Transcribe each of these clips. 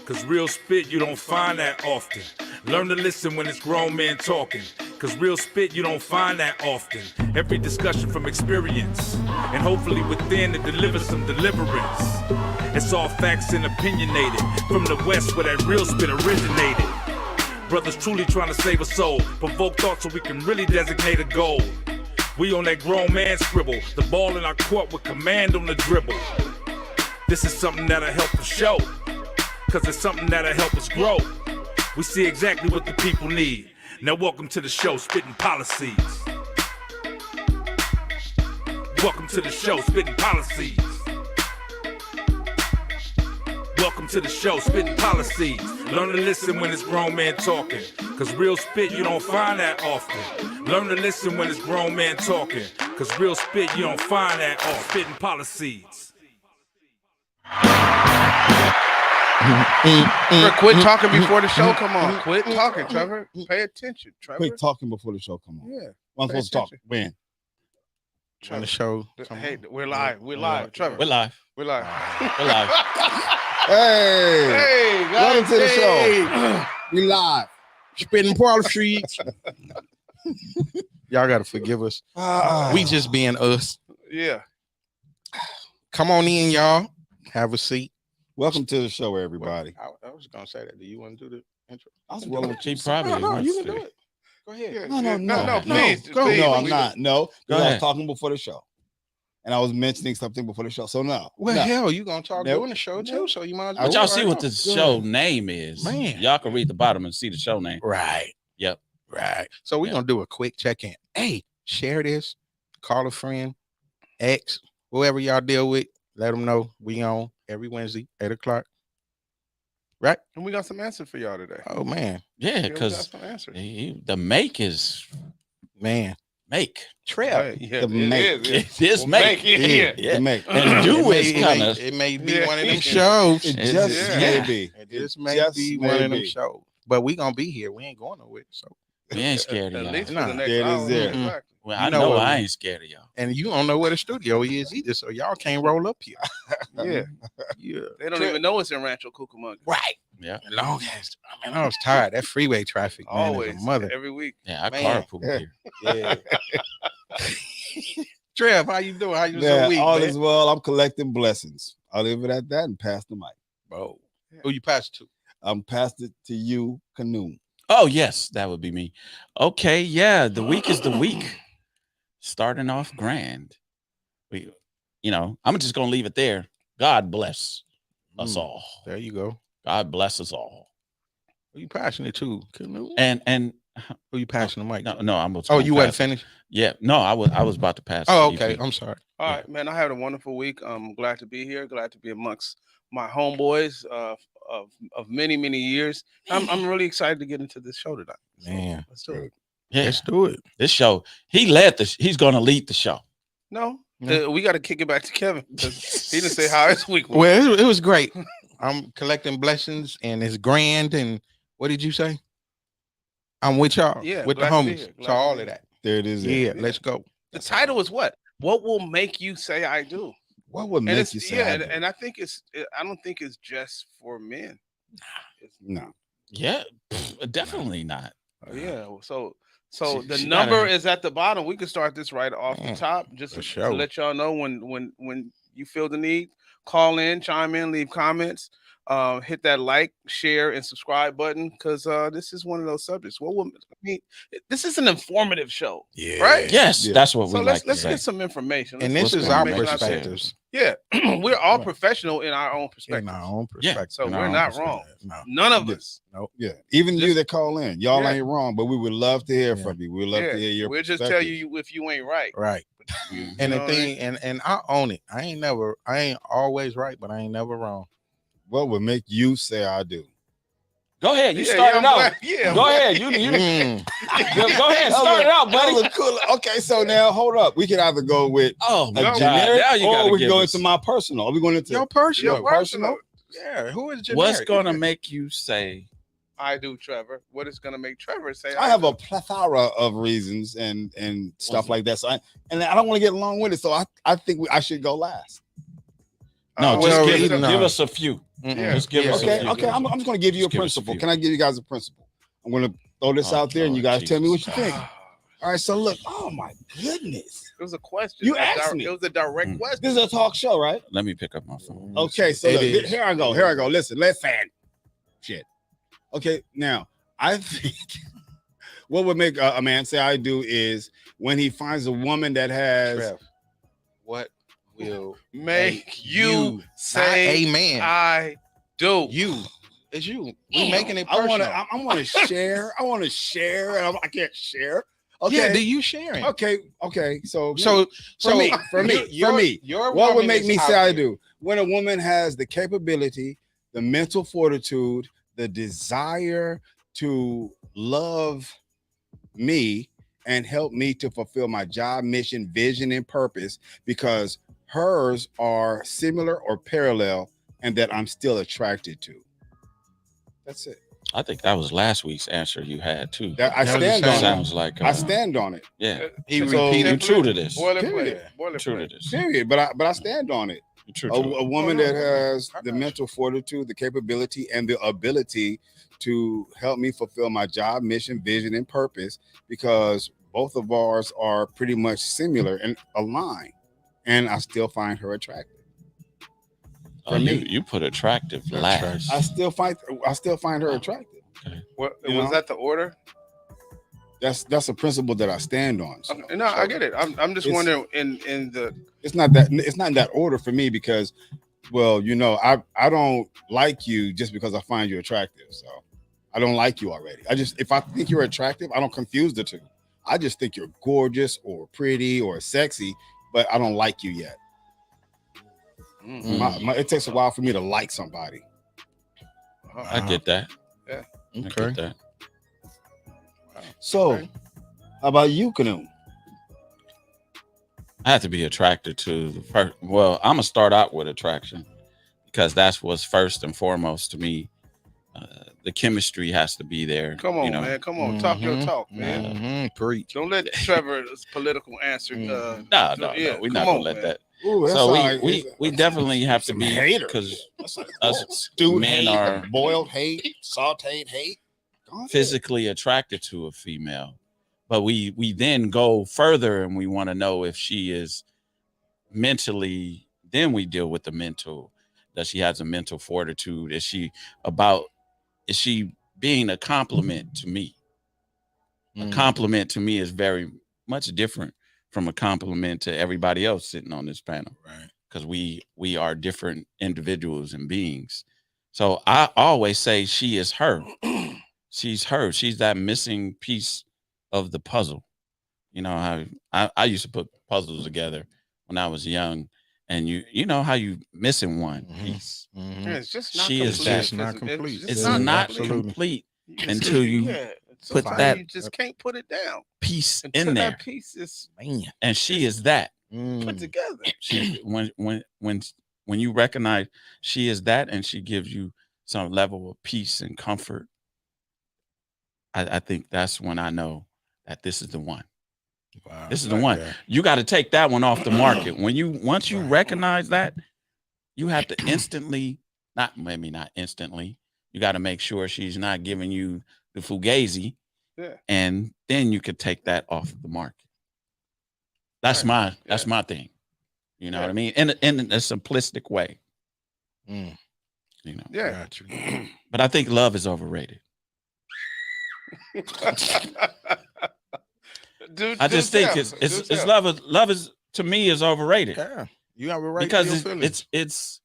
Cause real spit you don't find that often. Learn to listen when it's grown men talking. Cause real spit you don't find that often. Every discussion from experience. And hopefully within it delivers some deliverance. It's all facts and opinionated. From the west where that real spit originated. Brothers truly trying to save a soul. Provoke thought so we can really designate a goal. We on that grown man scribble. The ball in our court with command on the dribble. This is something that'll help us show. Cause it's something that'll help us grow. We see exactly what the people need. Now welcome to the show, Spitt'n Pollaseedz. Welcome to the show, Spitt'n Pollaseedz. Welcome to the show, Spitt'n Pollaseedz. Learn to listen when it's grown men talking. Cause real spit you don't find that often. Learn to listen when it's grown men talking. Cause real spit you don't find that often. Spitt'n Pollaseedz. Trevor, quit talking before the show come on. Quit talking, Trevor. Pay attention, Trevor. Quit talking before the show come on. Yeah. I'm supposed to talk when? When the show. Hey, we're live. We're live, Trevor. We're live. We're live. We're live. Hey, Hey, welcome to the hey. show. We live. Spitt'n Pollaseedz. Y'all gotta forgive us. We just being us. Yeah. Come on in, y'all. Have a seat. Welcome to the show, everybody. I was gonna say that. Do you want to do the intro? I was rolling. She probably No, wants you can to. do it. Go ahead. No, please. No, please. I'm not. No, Go because I was ahead. talking before the show, and I was mentioning something before the show. So no. Well, no. hell, you gonna talk Nope. during the show too, so you might as well. But y'all right see what now. the show name is. Man. Y'all can read the bottom and see the show name. Right. Yep. Right. So we're gonna do a quick check-in. Hey, share this, call a friend, ex, whoever y'all deal with, let them know we on every Wednesday, 8:00. Right? And we got some answers for y'all today. Oh man. Yeah, we got because some answers. the make is Man. make. Trev. The make. It is make. The make. And do is kind of. It may be Yeah. one of them shows. It It's- just yeah. may be. It just may just be may one of them be. shows. But we gonna be here. We ain't going nowhere. So We ain't scared of At y'all. least for Nah, the next there it is hour. there. Exactly. Well, You I know know what I we- ain't scared of y'all. And you don't know where the studio is either, so y'all can't roll up here. Yeah. Yeah. They don't even know it's in Rancho Cucamonga. Right. Yeah. Long as I was tired. That freeway traffic, man, Always, is a mother. every week. Yeah, I Man. carpool Yeah. here. Yeah. Trev, how you doing? How you Yeah, so weak, all man? is well. I'm collecting blessings. I'll leave it at that and pass the mic. Bro. Who you pass it to? I'm passed it to you, Canoe. Oh, yes, that would be me. Okay, yeah, the week is the week. Starting off grand. I'm just gonna leave it there. God bless us all. There you go. God bless us all. Who you passing it to? Canoe? And Who you passing the mic? no, I'm. Oh, you wasn't finished? Yeah, no, I was about to pass. Oh, the okay. EP. I'm sorry. All Yeah. right, man. I had a wonderful week. I'm glad to be here. Glad to be amongst my homeboys of many, many years. I'm really excited to get into this show tonight. So, Man. let's do it. Yeah, Let's do it. this show. He's gonna lead the show. No, No. we got to kick it back to Kevin because he didn't say how his week was. Well, it was great. I'm collecting blessings and it's grand. And what did you say? I'm with y'all. Yeah, With the glad to be homies. here. Glad So to all be of here. that. There it is. Yeah, let's go. The title is what? What will make you say I do? What would And make it's you say? yeah, I and, do? and I think I don't think it's just for men. It's- No. Yeah, definitely not. Yeah. So She- the she number gotta- is at the bottom. We can start this right off the Mm, top, just for to sure. let y'all know when you feel the need, call in, chime in, leave comments, hit that like, share, and subscribe button because this is one of those subjects. This is an informative show, Yeah. right? Yes, Yeah. that's what So we let's like to say. get some information. And Let's this get is some our information out there. perspectives. Yeah, we're all Right. professional in our own perspective. In our own Yeah. perspective. So in our we're own not perspective. wrong. No. None of Yeah. us. Yeah. Even you Just- that call in, y'all Yeah. ain't wrong, but we would love to hear Yeah. from you. We'd love to hear your we'll just tell perspective. you if you ain't right. Right. You And know the what I thing, and I own it. I ain't always right, but I ain't never wrong. What would make you say I do? Go ahead, you Yeah, start yeah, it out. I'm glad- yeah, Go ahead, you Mm. go ahead, start it out, That buddy. was cool. Okay, so now hold up. We can either go with Oh a my God, generic, now you or gotta we can give go us- into my personal. Are we going into Your personal. Your personal. Yeah. Who is generic? What's gonna make you say? I do, Trevor. What is gonna make Trevor say? I have do? a plethora of reasons and stuff like that. So I don't want to get along with it. So I think I should go last. No, well, just either give no. us a few. Mm-mm. Just give us a Okay, few. okay. I'm just gonna give you a Just give us a principle. few. Can I give you guys a principle? I'm gonna throw this Oh, out there, and you Lord guys tell me what Jesus. you think. All right. So look. Oh my goodness. It was a question. You asked me. It was a direct Mm. question. This is a talk show, right? Let me pick up my phone. Okay. So It look, is. here I go. Here I go. Listen. Shit. Okay. Now I think what would make a man say I do is when he finds a woman that has. Trev, what will Make you not say a man? I do. You. It's you. We making it I personal. want to share. I want to share, and I can't share. Okay. Yeah, do you sharing? Okay. So So for me, your what would woman make is me out say I there. do when a woman has the capability, the mental fortitude, the desire to love me and help me to fulfill my job, mission, vision, and purpose because hers are similar or parallel and that I'm still attracted to. That's it. I think that was last week's answer you had too. That I That was the stand on same. it. Sounds like I stand on it. Yeah, He So- repeated. you true to this. Boilerplate. Period. You true to Boilerplate. this. Period. But I stand on it. You true A, to it. a woman no, that has I the got you. mental fortitude, the capability, and the ability to help me fulfill my job, mission, vision, and purpose, because both of ours are pretty much similar and aligned, and I still find her attractive. Oh, me. you put attractive last. I still find her attractive. What You was know? that? The order? That's a principle that I stand on. So, Okay, no, I get it. I'm just it's- wondering in the it's not in that order for me because, well, I don't like you just because I find you attractive. So I don't like you already. If I think you're attractive, I don't confuse the two. I just think you're gorgeous or pretty or sexy, but I don't like you yet. It takes a while for me to like somebody. I get that. Yeah. I Okay. get that. So, Okay. how about you, Canoe? I have to be attracted to the first. Well, I'm gonna start out with attraction because that's what's first and foremost to me. The chemistry has to be there. come on, you know? man. Come on. Talk your Mhm. talk, man. Mhm. Preach. Don't let Trevor's political answer. Mhm. No, yeah, we're come not gonna on, let man. that. Ooh, that So sound we like- definitely have to some be haters. because That's like us stewed men hate, are boiled hate, sauteed hate. Go ahead. physically attracted to a female, but we then go further and we want to know if she is mentally. Then we deal with the mental. That she has a mental fortitude. Is she being a compliment to me? A compliment to me is very much different from a compliment to everybody else sitting on this panel. Right. Because we are different individuals and beings. So I always say she is her. She's her. She's that missing piece of the puzzle. You know how I used to put puzzles together when I was young, and you know how you missing one Mhm. piece. Mhm. Yeah, it's just not She complete. is that- It's not complete. It's Yeah, not absolutely. complete You just- until you put sometimes that- you just can't put it down piece until in there, that piece is Man. and she is that. put Mm. together. She when you recognize she is that, and she gives you some level of peace and comfort. I think that's when I know that this is the one. Wow. This is the one. Yeah. You got to take that one off the market. Once you Right. recognize that, you have to instantly, not instantly, you got to make sure she's not giving you the fugazi, Yeah. and then you could take that off the market. That's Right. my thing. You know Yeah. what I mean? In a simplistic way, Mm. you know. Yeah. Got you. But I think love is overrated. I just think it's love is to me is overrated Yeah. You have a right to because your feelings. it's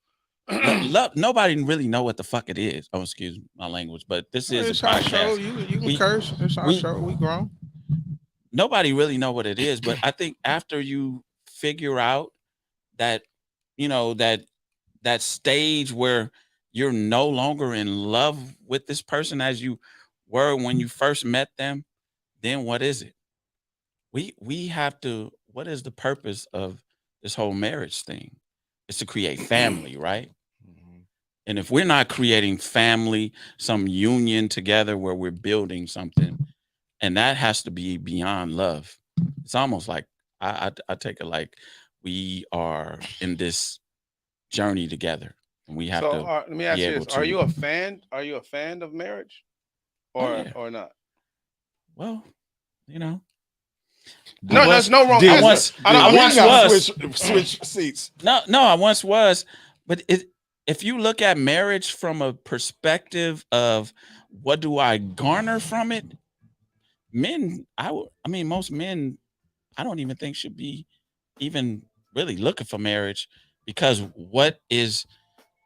love. Nobody really know what the fuck it is. Oh, excuse my language, but this is It's a our show. podcast. You can We- curse. It's our we- show. We grown. Nobody really know what it is, but I think after you figure out that, that stage where you're no longer in love with this person as you were when you first met them, then what is it? We have to. What is the purpose of this whole marriage thing? It's to create family, right? Mhm. And if we're not creating family, some union together where we're building something, and that has to be beyond love. It's almost like I take it like we are in this journey together, and we have to. let me ask be you able this: Are to- you a fan? Are you a fan of marriage, or Oh, yeah. or not? Well, you know, No, I there's was- no wrong Dude, I answer. once- I we once gotta was. switch seats. No, I once was, but if you look at marriage from a perspective of what do I garner from it, men, I mean, most men, I don't even think should be even really looking for marriage, because what is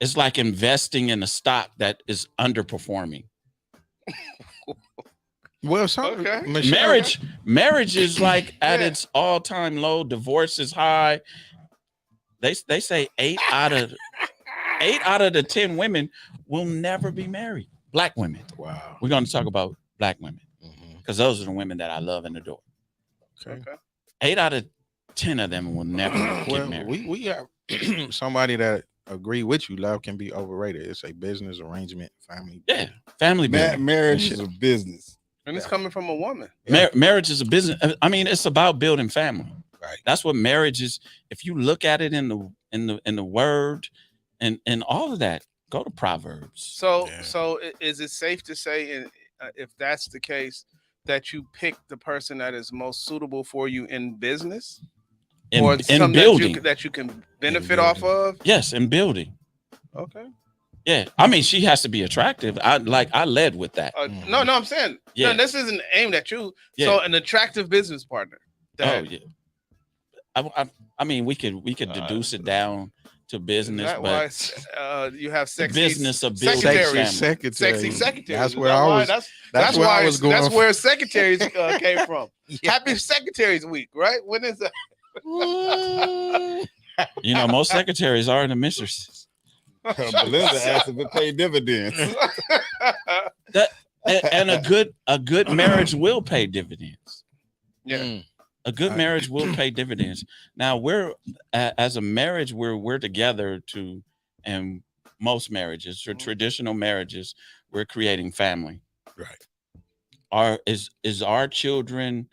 it's like investing in a stock that is underperforming. Well, Okay. Michelle, Marriage is like at Yeah. its all-time low. Divorce is high. They say 8 out of the 10 women will never be married. Black women. Wow. We're going to talk about black women Mhm. because those are the women that I love and adore. Okay. 8 out of 10 of them will never get Well, married. we got somebody that agree with you. Love can be overrated. It's a business arrangement, family. Yeah, family building. Marriage is a business. And it's coming from a woman. Yeah. Marriage is a business. I mean, it's about building family. Right. That's what marriage is. If you look at it in the word and all of that, go to Proverbs. So Yeah. is it safe to say, if that's the case, that you pick the person that is most suitable for you in business, or In something building. that you can benefit off of? Yes, in building. Okay. Yeah. I mean, she has to be attractive. I led with that. No, I'm saying Yeah. no. This isn't aimed at you. Yeah. So an attractive business partner. Oh yeah. I mean, we could deduce it down to business, That but why you have the sexy business of building secretaries. family. Sexy secretaries. That's Is where that I why? was. That's where why I was going. That's where secretaries came from. Happy Secretaries Week, right? When is that? You know, most secretaries are the mistresses. Belinda asked if it paid dividends. And a good marriage will pay dividends. Yeah. Mm. A good marriage will pay dividends. Now we're as a marriage, we're together to, and most marriages or traditional marriages, we're creating family. Right. Is our children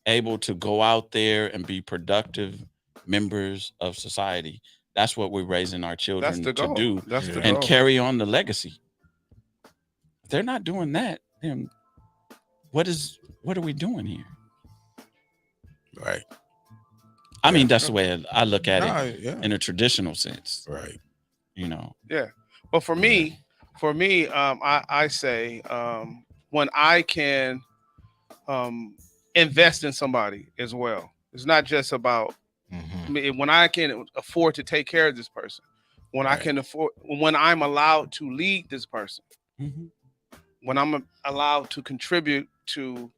able to go out there and be productive members of society? That's what we're raising our children That's the to goal. do, That's the and goal. carry on the legacy. If they're not doing that, then what are we doing here? Right. I mean, that's the way I look at No, it yeah. in a traditional sense. Right. You know. Yeah. But for me, I say when I can invest in somebody as well. It's not just about when I can afford to take care of this person, when I can afford, when I'm allowed to lead this person, when I'm allowed to contribute to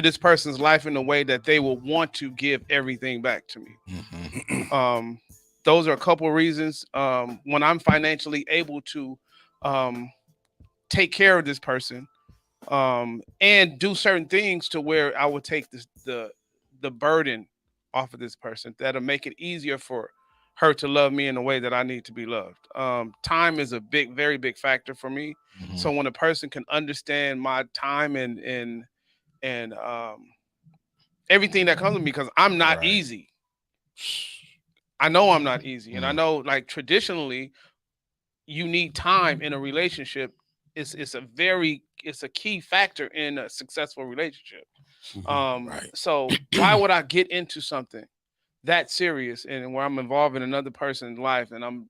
this person's life in a way that they will want to give everything back to me. Those are a couple of reasons. When I'm financially able to take care of this person and do certain things to where I would take the burden off of this person, that'll make it easier for her to love me in the way that I need to be loved. Time is a very big factor for me. So when a person can understand my time and everything that comes with me, because I'm not easy. I know I'm not easy. And I know, like, traditionally, you need time in a relationship. It's a key factor in a successful relationship. So why would I get into something that serious and where I'm involved in another person's life and I'm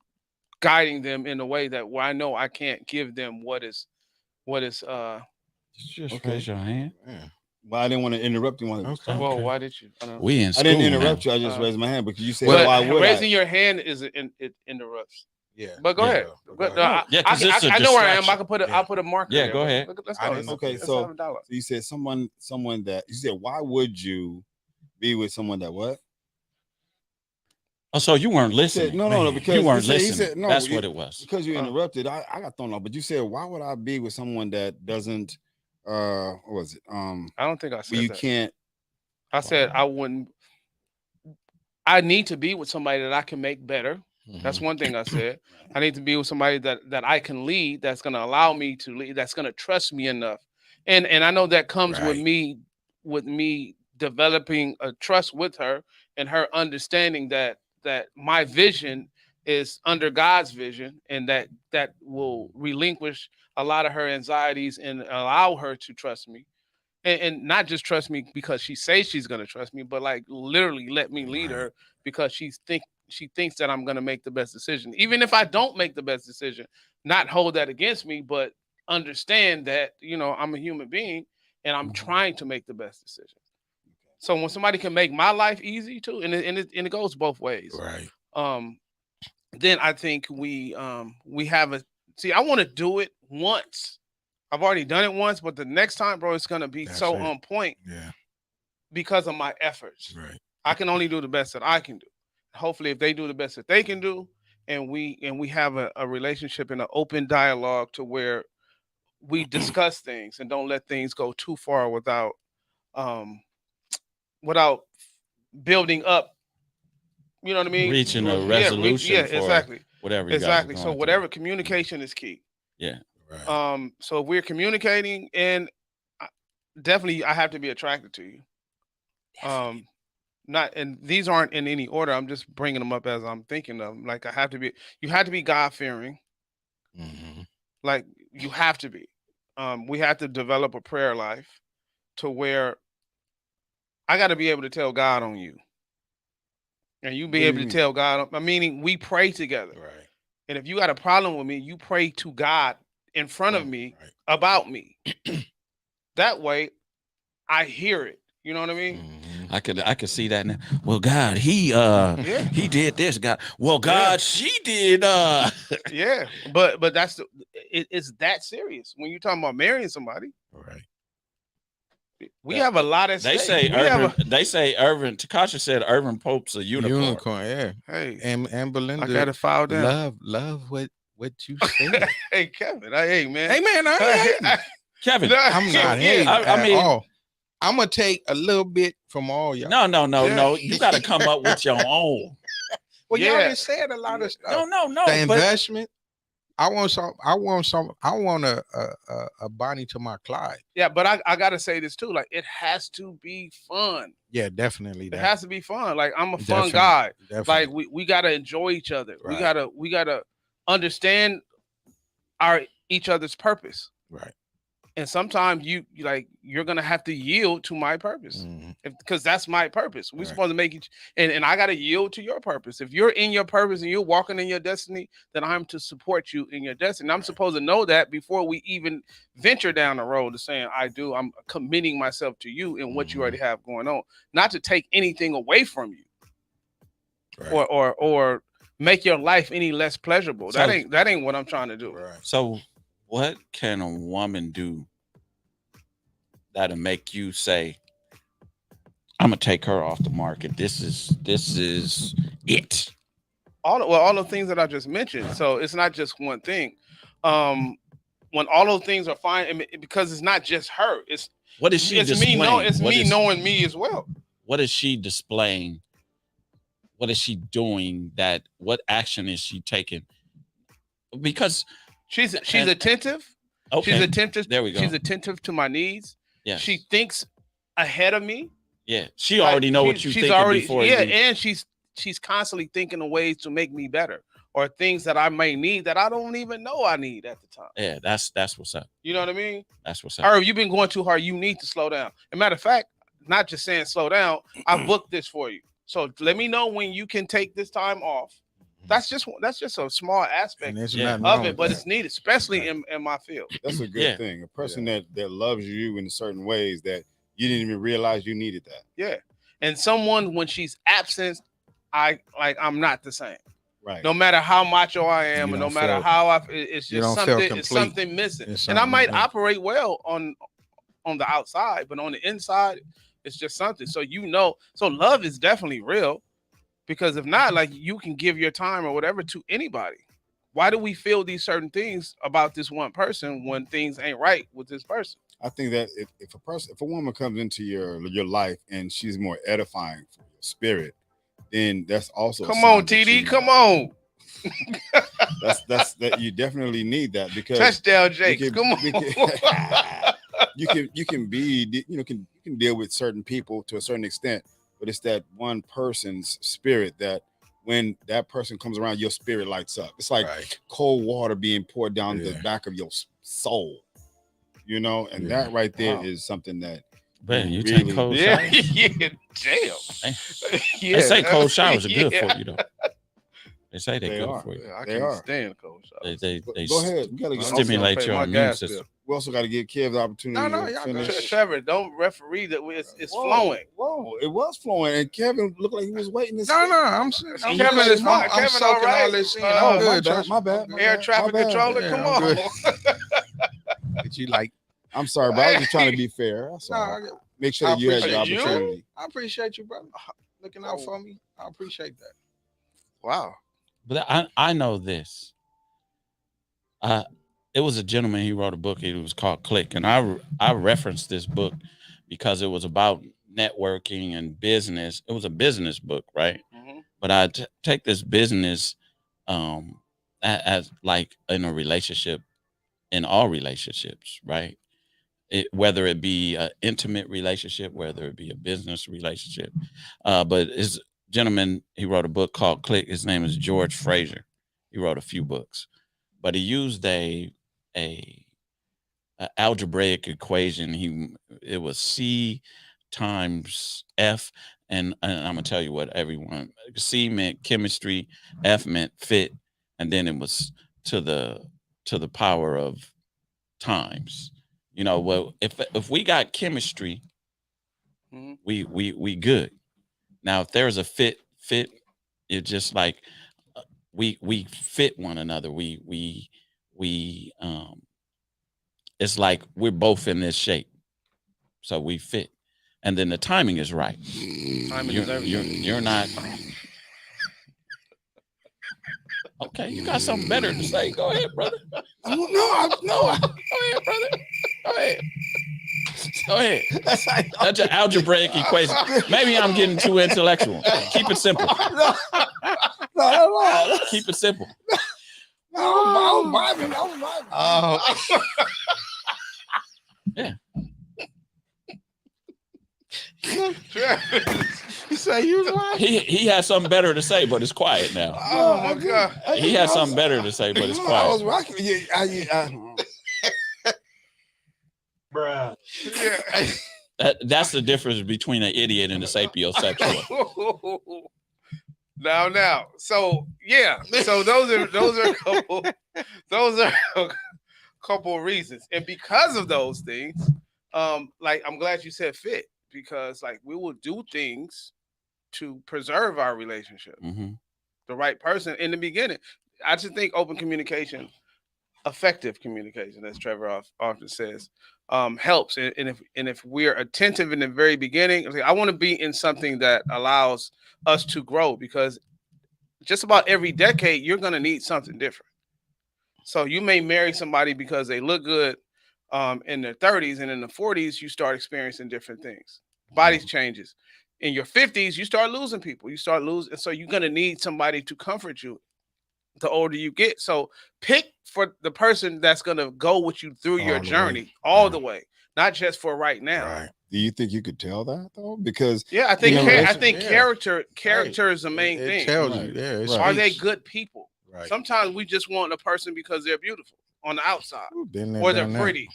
guiding them in a way that where I know I can't give them what is Just raise your hand. Yeah. Well, I didn't want to interrupt you. Well, why did you? We in school. I didn't interrupt now. you. I just raised my hand because you said, But "Why would raising I?" your hand it interrupts. Yeah. But go ahead. But, Yeah, 'cause it's a I know where I am. I distraction. can put I'll put a marker. Yeah, there. go ahead. Let's I go. didn't- Okay, Let's so have a dialogue. you said someone that you said, why would you be with someone that what? Oh, so you weren't You listening. said, no, because you weren't he listening. said, no, That's what it was. Because you interrupted, I got thrown off. But you said, why would I be with someone that doesn't? What was it? I don't think I said you that. can't. I said I wouldn't. I need to be with somebody that I can make better. That's one thing I said. I need to be with somebody that I can lead, that's going to allow me to lead, that's going to trust me enough. And I know that comes with me developing a trust with her and her understanding that my vision is under God's vision, and that will relinquish a lot of her anxieties and allow her to trust me, and not just trust me because she says she's gonna trust me, but like literally let me lead Right. her because she thinks that I'm gonna make the best decision, even if I don't make the best decision. Not hold that against me, but understand that I'm a human being and I'm trying to make the best decision. So when somebody can make my life easy too, and it goes both ways. Right. Then I think we have a see. I want to do it once. I've already done it once, but the next time, bro, it's gonna be That's so it. on point Yeah. because of my efforts. Right. I can only do the best that I can do. Hopefully, if they do the best that they can do, and we have a relationship and an open dialogue to where we discuss things and don't let things go too far um without building up. You know what I mean? Reaching a Yeah, resolution for exactly. whatever you guys are Exactly. going So through. whatever, communication is key. Yeah. Right. So if we're communicating, and definitely I have to be attracted to you. Not, and these aren't in any order. I'm just bringing them up as I'm thinking of them. Like you have to be God fearing. Mm-hmm. Like you have to be. We have to develop a prayer life to where I got to be able to tell God on you, and you be What do able you to mean? tell God. Meaning we pray together. Right. And if you got a problem with me, you pray to God in front of me about me. That way, I hear it. You know what I mean? Mm-hmm. I could see that now. Well, God, he did this. God, well, God, she did. Yeah, but it's that serious when you're talking about marrying somebody. Right. We have a lot at They stake. say Irvin. Takasha said Irvin Pope's a unicorn. Yeah. Hey, And Belinda, I got to file down. love what you said. Hey, Kevin. Hey, man. Hey, man, I ain't hating. Kevin, I'm not hating I mean, at all. I'm gonna take a little bit from all y'all. No. You got to come up with your own. Well, y'all just said a lot of stuff. No. The investment. I want some. I want a Bonnie to my Clyde. Yeah, but I gotta say this too. Like, it has to be fun. Yeah, definitely. It has to be fun. Like, I'm a fun Definitely, guy. definitely. Like, we gotta enjoy each other. Right. We gotta understand each other's purpose. Right. And sometimes you're gonna have to yield to my purpose, because that's my purpose. We're supposed to make each, and I gotta yield to your purpose. If you're in your purpose and you're walking in your destiny, then I'm to support you in your destiny. I'm supposed to know that before we even venture down the road to saying I'm committing myself to you in what you already have going on, not to take anything away from you, or make your life any less pleasurable. So, that ain't what I'm trying to do. Right. So, what can a woman do that'll make you say, I'm gonna take her off the market? This is it. All the things that I just mentioned. So it's not just one thing. When all those things are fine, because it's not just her. It's what is she displaying? Me knowing me as well. What is she displaying? What is she doing? What action is she taking? Because she's attentive. Okay. She's attentive. There we go. She's attentive to my needs. Yeah. She thinks ahead of me. Yeah. She already know what you're thinking before. Yeah, and she's constantly thinking of ways to make me better, or things that I may need that I don't even know I need at the time. Yeah, that's what's up. You know what I mean? That's what's up. Or if you've been going too hard, you need to slow down. As a matter of fact, not just saying slow down, I booked this for you. So let me know when you can take this time off. That's just a small aspect of it, but it's needed, especially in my field. That's a good thing. A person that loves you in certain ways that you didn't even realize you needed that. Yeah. And someone, when she's absent, I'm not the same. Right. No matter how macho I am, and no matter how it's just something missing. And I might operate well on the outside, but on the inside, it's just something. So so love is definitely real. Because if not, like, you can give your time or whatever to anybody. Why do we feel these certain things about this one person when things ain't right with this person? I think that if a woman comes into your life and she's more edifying for your spirit, then that's also come on, TD, come on. That's you definitely need that, because touchdown, Jakes. Come on. You can deal with certain people to a certain extent, but it's that one person's spirit that when that person comes around, your spirit lights up. It's like Right. cold water being poured down the Yeah. back of your soul, you know, and Yeah. that right there Wow. is something that Man, you really- take cold Yeah, showers. yeah, damn. They say cold showers are good Yeah. for you, though. They say they're They good are. for you. Yeah, I They can't are. stand cold showers. They Go ahead. We gotta I'm get also gonna stimulate pay your my immune gas system. bill. We also got to give Kev the opportunity No, to y'all finish. good. Trevor, don't referee that. It's Whoa, flowing. Whoa, it was flowing, and Kevin looked like he was waiting to No, speak. no, I'm sitting. I'm Kevin good. is fine. I'm Kevin, soaking all right. all this in. Oh, I'm my good. bad, trust my me. bad, I'm my good. Air bad. traffic controller, Yeah, come I'm on. good. But you like, I'm sorry, but I was just trying to be fair. That's no, all. I, Make sure I that you had your appreciate you. opportunity. I appreciate you, brother. Looking out for me. I appreciate that. Wow. But I know this. It was a gentleman. He wrote a book. It was called Click, and I referenced this book because it was about networking and business. It was a business book, right? Mm-hmm. But I take this business as like in a relationship, in all relationships, right? Whether it be an intimate relationship, whether it be a business relationship. But this gentleman, he wrote a book called Click. His name is George Fraser. He wrote a few books, but he used a algebraic equation. It was C times F, and I'm gonna tell you what everyone. C meant chemistry, F meant fit, and then it was to the power of times. You know, well, if we got chemistry, Mhm. we good. Now, if there's a fit, it's just like we fit one another. We it's like we're both in this shape, so we fit, and then the timing is right. Timing is everything. You're not okay. You got something better to say? Go ahead, brother. No. Go ahead, brother. Go ahead. Go ahead. That's an algebraic equation. Maybe I'm getting too intellectual. Keep it simple. No. Keep it simple. I was vibing. Oh, Yeah. you say you was like, He has something better to say, but it's quiet now. Oh my God. He has something better to say, but it's I was quiet. rocking. bruh. Yeah. That's the difference between an idiot and a sapiosexual. Now. So yeah. So those are a couple of reasons. And because of those things, like I'm glad you said fit, because like we will do things to preserve our relationship. Mhm. The right person in the beginning. I just think open communication, effective communication, as Trevor often says, helps. And if we're attentive in the very beginning, like, I want to be in something that allows us to grow, because just about every decade you're going to need something different. So you may marry somebody because they look good in their 30s, and in the 40s you start experiencing different things. Bodies changes. In your 50s, you start losing people. You start losing, so you're going to need somebody to comfort you the older you get. So pick for the person that's going to go with you through your All the way. journey all Right. the way, not just for right now. Right. Do you think you could tell that though? Because Yeah, I think You know, I think yeah. character is the main It thing. tells Right. you. Yeah. It Right. Are they speaks. good people? Right. Sometimes we just want a person because they're beautiful on the outside, Ooh, been there, or they're done that. pretty.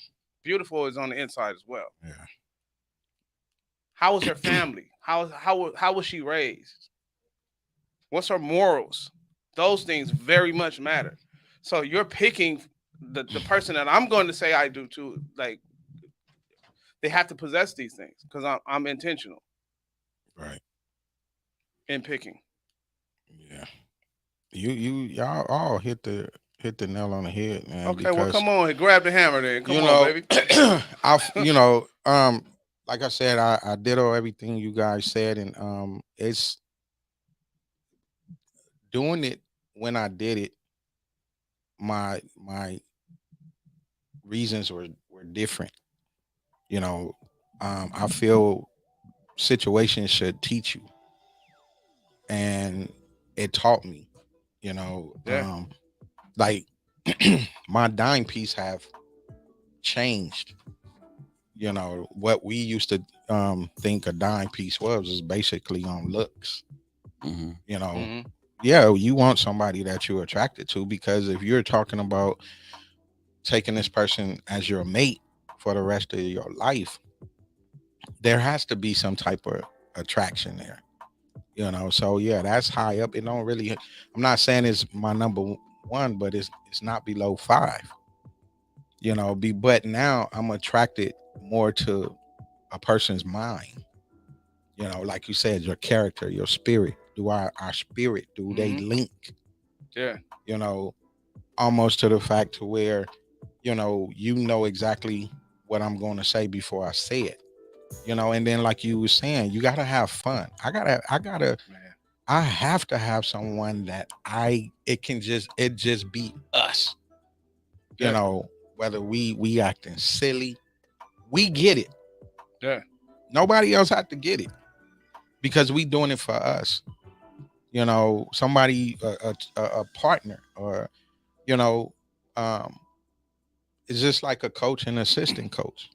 Beautiful is on the inside as well. Yeah. How was her family? How was she raised? What's her morals? Those things very much matter. So you're picking the person that I'm going to say I do too. Like, they have to possess these things, because I'm intentional Right. in picking. Yeah. Y'all all hit the nail on the head, man. Okay, well, because, come on, grab the hammer then. Come you on, know, baby. like I said, I ditto everything you guys said, and it's doing it when I did it. My reasons were different. You know, I feel situations should teach you, and it taught me. You know, Yeah. like my dime piece have changed. You know, what we used to think a dime piece was basically on looks. Mhm. You know, Mhm. yeah, you want somebody that you're attracted to, because if you're talking about taking this person as your mate for the rest of your life, there has to be some type of attraction there. So yeah, that's high up. It don't really, I'm not saying it's my number one, but it's not below five. But now I'm attracted more to a person's mind. Like you said, your character, your spirit. Do our spirit, do they link? Yeah. You know, Almost to the fact to where, exactly what I'm going to say before I say it. And then like you were saying, you gotta have fun. Man. I have to have someone that it just be us. Yeah. Whether we acting silly, we get it. Yeah. Nobody else had to get it, because we doing it for us. Somebody, a partner, or you know, um, it's just like a coach and assistant coach.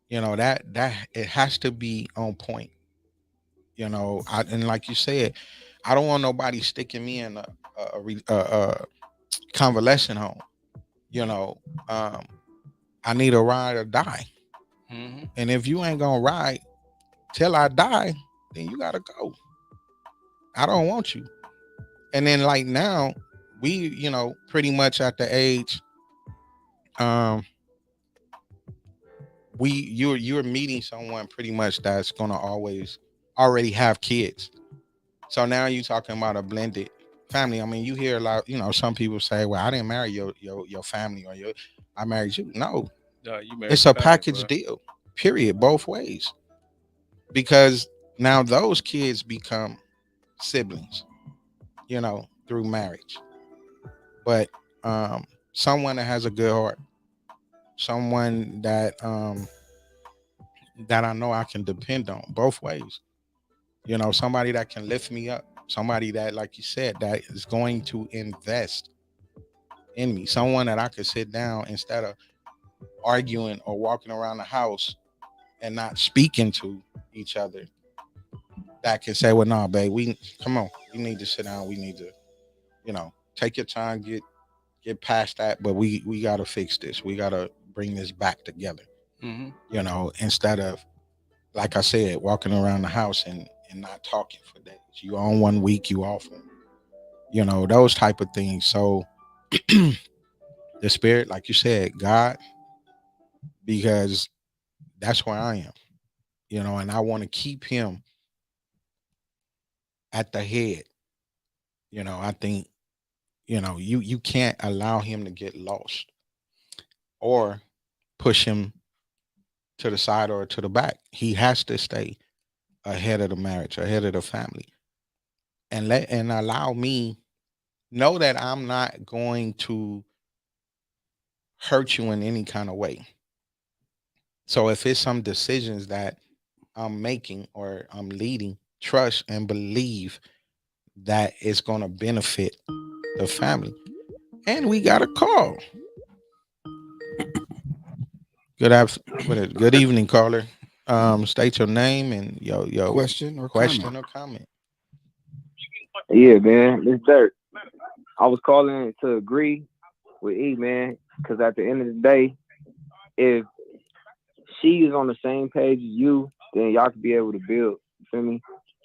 That it has to be on point. And like you said, I don't want nobody sticking me in a convalescent home. You know, um, I need a ride or die. Mm-hmm. And if you ain't gonna ride till I die, then you gotta go. I don't want you. And then like now, we, pretty much at the age, um, you're meeting someone pretty much that's gonna always already have kids. So now you talking about a blended family. I mean, you hear a lot, some people say, well, I didn't marry your family, or I married you. No, You married it's the a family, package bro. deal, period, both ways. Because now those kids become siblings, through marriage. But someone that has a good heart, someone that I know I can depend on both ways. Somebody that can lift me up, somebody that, like you said, that is going to invest in me, someone that I could sit down instead of arguing or walking around the house and not speaking to each other, that can say, well, nah, babe, we come on, we need to sit down, we need to, take your time, get past that, but we got to fix this, we got to bring this back together. Mm-hmm. Instead of, like I said, walking around the house and not talking for days. You on 1 week, you off one. Those type of things. So the spirit, like you said, God, because that's where I am, and I want to keep him at the head. I think, you can't allow him to get lost or push him to the side or to the back. He has to stay ahead of the marriage, ahead of the family, and allow me know that I'm not going to hurt you in any kind of way. So if it's some decisions that I'm making or I'm leading, trust and believe that it's going to benefit the family. And we got a call. Good evening, caller. State your name and your Question or question comment? or comment. Yeah, man, it's Dirt. I was calling to agree with E, man, because at the end of the day, if she is on the same page as you, then y'all could be able to build. You feel me?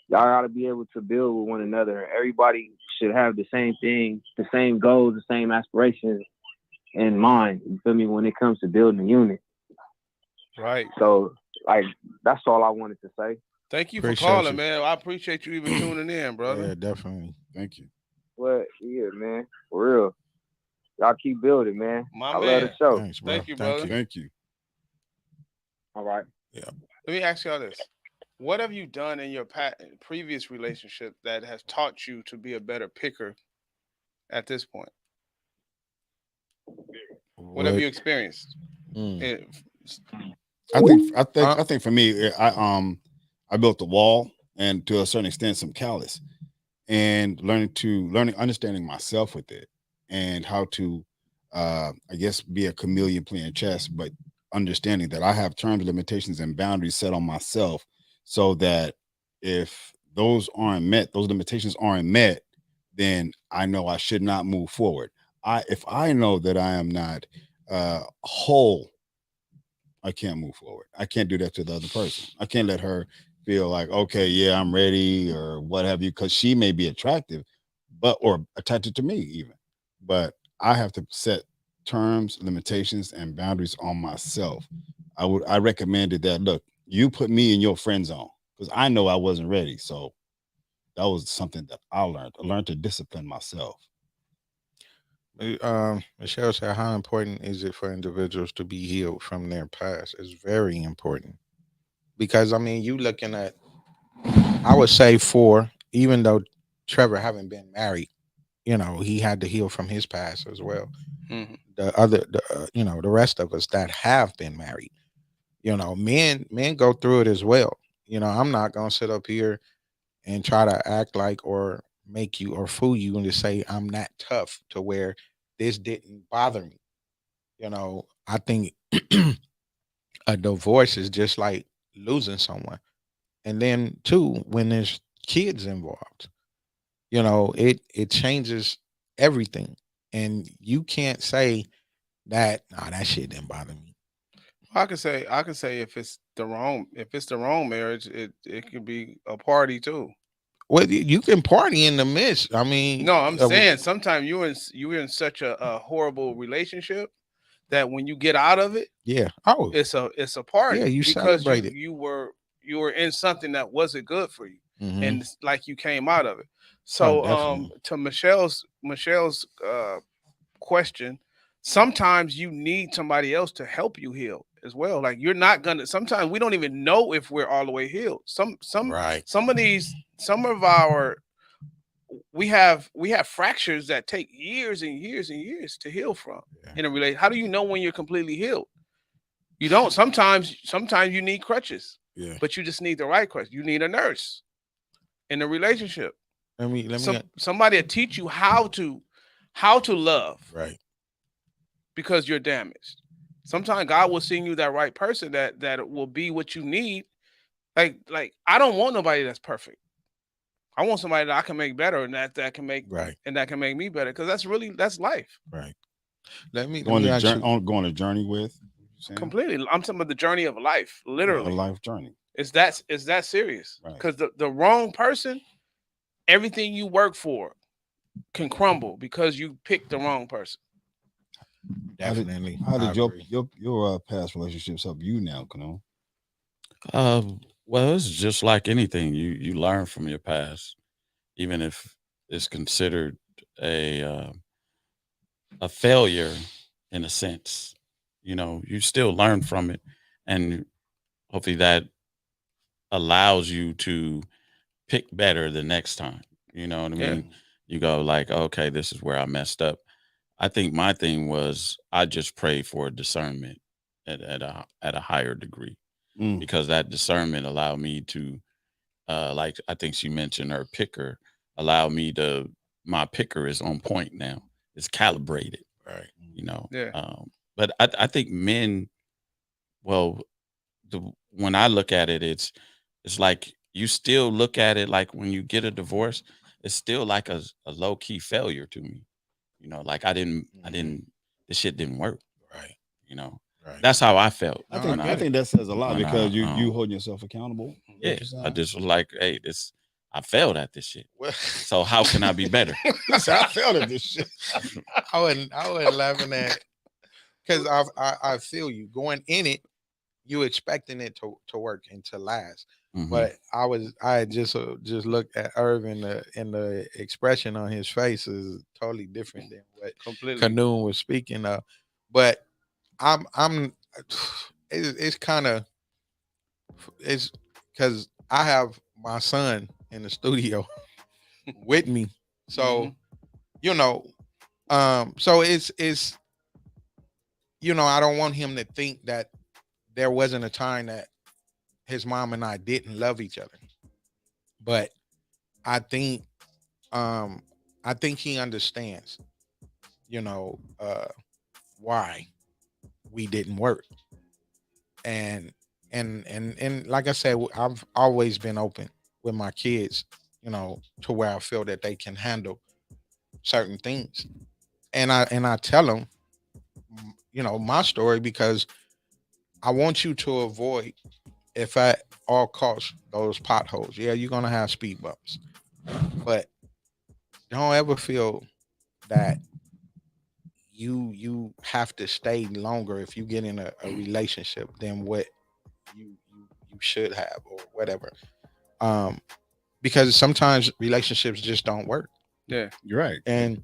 Y'all gotta be able to build with one another. Everybody should have the same thing, the same goals, the same aspirations in mind. You feel me? When it comes to building a unit. Right. So, like, that's all I wanted to say. Thank you for Appreciate calling, you. man. I appreciate you even tuning in, brother. Yeah, definitely. Thank you. But yeah, man, for real. Y'all keep building, man. My I love man. the show. Thanks, bro. Thank you, brother. Thank you. All right. Yeah. Let me ask y'all this. What have you done in your previous relationship that has taught you to be a better picker at this point? What have you experienced? Mm. I think for me, I built a wall, and to a certain extent some callous, and understanding myself with it, and how to I guess be a chameleon playing chess, but understanding that I have terms, limitations, and boundaries set on myself, so that if those limitations aren't met, then I know I should not move forward. If I know that I am not whole, I can't move forward. I can't do that to the other person. I can't let her feel like, okay, yeah, I'm ready or what have you, because she may be attractive, but or attracted to me even. But I have to set terms, limitations, and boundaries on myself. I recommended that, look, you put me in your friend zone because I know I wasn't ready. So that was something that I learned. I learned to discipline myself. Michelle said, "How important is it for individuals to be healed from their past?" It's very important because I mean, you looking at, I would say, even though Trevor haven't been married, he had to heal from his past as well. Mhm. The rest of us that have been married, men go through it as well. I'm not gonna sit up here and try to act like or make you or fool you and to say I'm not tough to where this didn't bother me. I think a divorce is just like losing someone. And then too, when there's kids involved, it changes everything. And you can't say that, nah, that shit didn't bother me. I can say if it's the wrong marriage, it could be a party too. Well, you can party in the midst. I mean, No, I'm saying sometimes you're in such a horrible relationship that when you get out of it, yeah. Oh, it's a party yeah, you because celebrate it. you were in something that wasn't good for you, Hmm. and it's like you came out of it. Oh, So definitely. to Michelle's question, sometimes you need somebody else to help you heal as well. Like you're not gonna. Sometimes we don't even know if we're all the way healed. Right. Some of our we have fractures that take years and years and years to heal from Yeah. in a relation. How do you know when you're completely healed? You don't. Sometimes you need crutches, Yeah. but you just need the right crutch. You need a nurse in a relationship. Let me Somebody to teach you how to love right. because you're damaged. Sometimes God will send you that right person that will be what you need. Like I don't want nobody that's perfect. I want somebody that I can make better and that can make Right. and that can make me better because that's life. Right. Let me ask you. Go on a journey with, Sam. Completely. I'm talking about the journey of life, Yeah, a literally. life journey. It's that serious. Right. Because the wrong person, everything you work for can crumble because you picked the wrong person. Definitely. How I did your agree. your your past relationships help you now, Kano? Uh, well, it's just like anything. You learn from your past, even if it's considered a uh, a failure in a sense. You still learn from it, and hopefully that allows you to pick better the next time. You know what I Yeah. mean? You go like, okay, this is where I messed up. I think my thing was I just prayed for discernment at a higher degree Mm. because that discernment allowed me to like I think she mentioned her picker allowed me to my picker is on point now. It's calibrated, Right. you know. Yeah. But I think men, well, when I look at it, it's like you still look at it like when you get a divorce, it's still like a low key failure to me. Like I Mhm. didn't, this shit didn't work. Right. You know, Right. that's how I felt I No, I think I get it. think that says a lot when because you um, holding yourself accountable. yeah, What you I saying? just was like, hey, I failed at this shit. Well, So how can I be better? Listen, I failed at this shit. I wasn't laughing at because I feel you going in it. You expecting it to work and to last. Hmm. But I had just looked at Irvin and the expression on his face is totally different than what Completely. Canoon was speaking of. But I'm it's kind of it's because I have my son in the studio with me. Hmm. So, you know, so it's I don't want him to think that there wasn't a time that his mom and I didn't love each other. But I think um I think he understands, you know, why we didn't work. And and like I said, I've always been open with my kids, to where I feel that they can handle. certain things, and I tell them, my story, because I want you to avoid, if at all costs, those potholes. Yeah, you're gonna have speed bumps, but don't ever feel that you have to stay longer if you get in a relationship than what you should have, or whatever. Um, because sometimes relationships just don't work. Yeah. You're right. And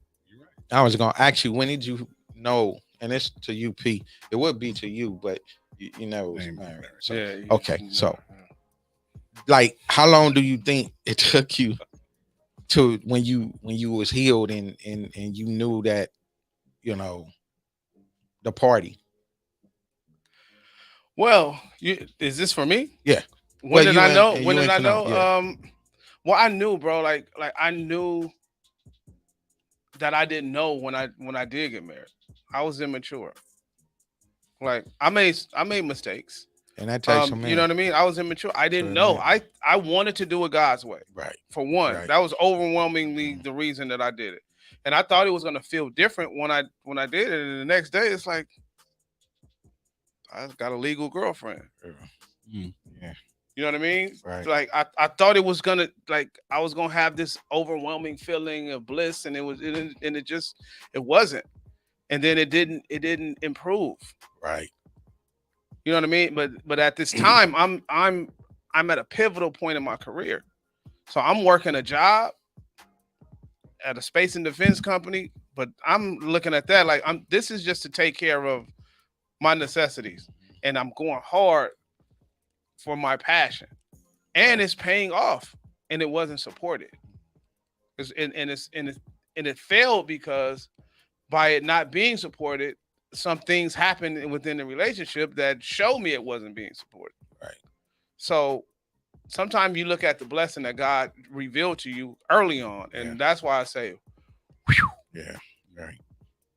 I was gonna ask you, when did you know? And it's to you, P. It would be to you, but you know, it's Name married. matters. So, Yeah. okay, so like, how long do you think it took you to when you was healed, and you knew that, the party? Well, is this for me? Yeah. When Well, did you I and know? and When you did and I Tanel, know? yeah. Well, I knew, bro. Like I knew that I didn't know when I did get married. I was immature. Like I made mistakes. And that takes a You know man. what I mean? I was immature. I To didn't know. admit. I wanted to do it God's way. Right. For one, Right. that was overwhelmingly the reason that I did it. And I thought it was gonna feel different when I did it. And the next day, it's like I got a legal girlfriend. Yeah. You know what I mean? Right. Like I thought it was gonna, like, I was gonna have this overwhelming feeling of bliss, and it wasn't. And then it didn't improve. Right. You know what I mean? But at this time, I'm at a pivotal point in my career. So I'm working a job at a space and defense company, but I'm looking at that like this is just to take care of my necessities, and I'm going hard for my passion, and it's paying off, and it wasn't supported. And it failed because by it not being supported, some things happened within the relationship that showed me it wasn't being supported. Right. So sometimes you look at the blessing that God revealed to you early on, and that's why I say, Yeah. Right.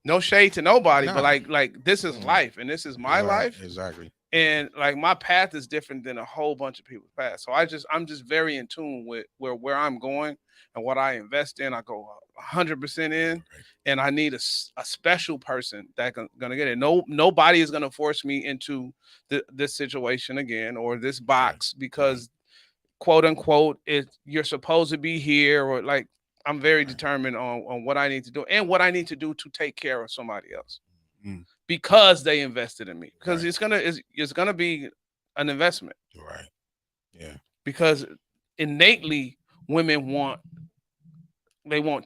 no shade to nobody, Nah. but like this is life, and this is my life, Exactly. and like my path is different than a whole bunch of people's path. So I'm just very in tune with where I'm going and what I invest in. I go 100% in, and I need a special person that's gonna get it. Nobody is gonna force me into this situation again, or this box, because quote unquote you're supposed to be here, or like, I'm very determined on what I need to do and what I need to do to take care of somebody else, because they invested in me. Because it's gonna be an investment. Right. Yeah. Because innately women want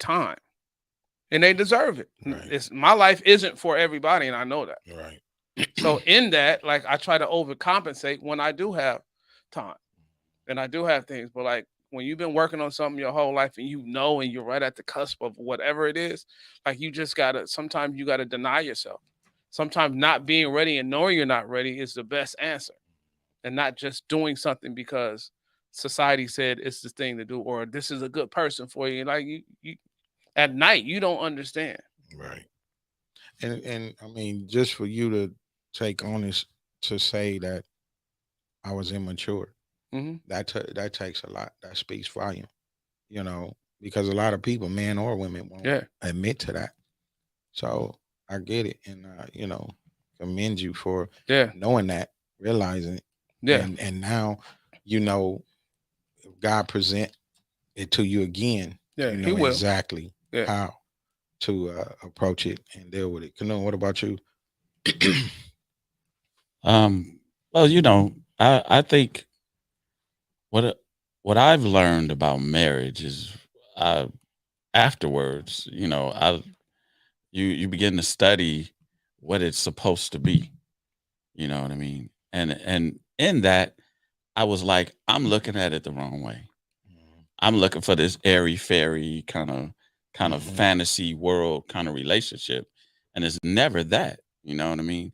time, and they deserve it. Right. My life isn't for everybody, and I know that. Right. So in that, like, I try to overcompensate when I do have time and I do have things, but like, when you've been working on something your whole life, and and you're right at the cusp of whatever it is, like, sometimes you gotta deny yourself. Sometimes not being ready and knowing you're not ready is the best answer, and not just doing something because society said it's the thing to do, or this is a good person for you. Like, you at night, you don't understand. Right. And I mean, just for you to take on this, to say that I was immature, that takes a lot. That speaks volume, because a lot of people, men or women, won't admit to that. So I get it, and commend you for knowing that, realizing it, and now if God present it to you again, He will. exactly how to approach it and deal with it. Canoe, what about you? Well, I think what I've learned about marriage is, afterwards, you begin to study what it's supposed to be. You know what I mean? And in that, I was like, I'm looking at it the wrong way. I'm looking for this airy fairy kind of fantasy world kind of relationship, and it's never that. You know what I mean?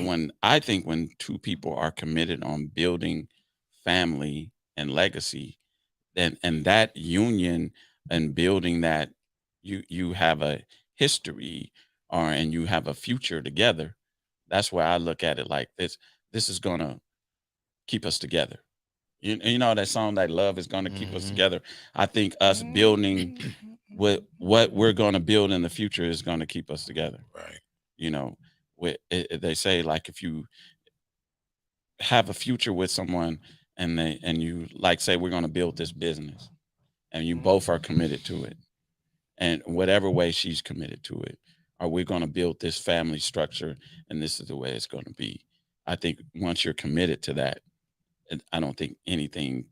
When two people are committed on building family and legacy, and that union and building that, you have a history, and you have a future together. That's where I look at it, like this is gonna keep us together. You know that song, that love is going to keep us Mhm. together. I think us building what we're going to build in the future is going to keep us together. Right. You know, they say, like, if you have a future with someone and you, like, say we're going to build this business, and you both are committed to it, and whatever way she's committed to it, or we're going to build this family structure, and this is the way it's going to be. I think once you're committed to that, I don't think anything